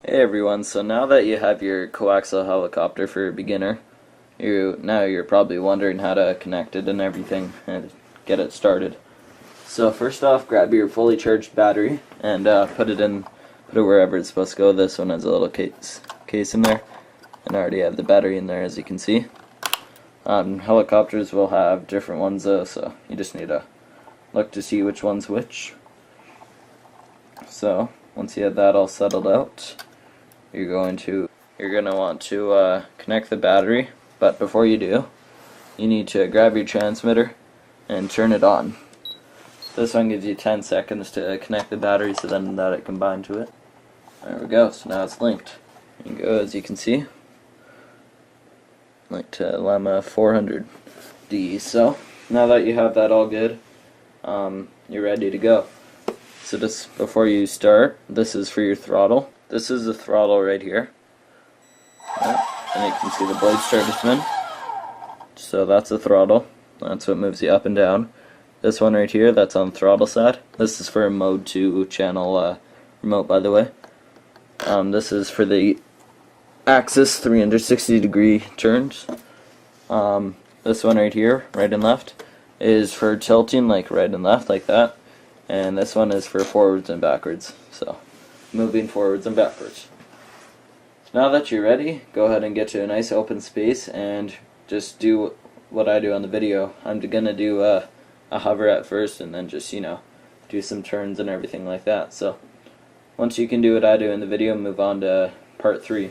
Hey everyone, so now that you have your coaxial helicopter for a beginner, you're probably wondering how to connect it and everything and get it started. So first off, grab your fully charged battery and put it wherever it's supposed to go. This one has a little case in there, and I already have the battery in there, as you can see. Helicopters will have different ones though, so you just need to look to see which one's which. So once you have that all settled out, you're gonna want to connect the battery, but before you do, you need to grab your transmitter and turn it on. This one gives you 10 seconds to connect the battery, so then that it can bind to it. There we go, so now it's linked. There you go, as you can see, linked to Lemma 400D. So now that you have that all good, you're ready to go. So just before you start, this is for your throttle. This is the throttle right here. And you can see the blade start to spin. So that's the throttle. That's what moves you up and down. This one right here, that's on the throttle side. This is for a mode 2 channel remote, by the way. This is for the axis 360 degree turns. This one right here, right and left, is for tilting like right and left like that. And this one is for forwards and backwards. So moving forwards and backwards. Now that you're ready, go ahead and get to a nice open space and just do what I do on the video. I'm gonna do a hover at first and then just, do some turns and everything like that. So once you can do what I do in the video, move on to part 3.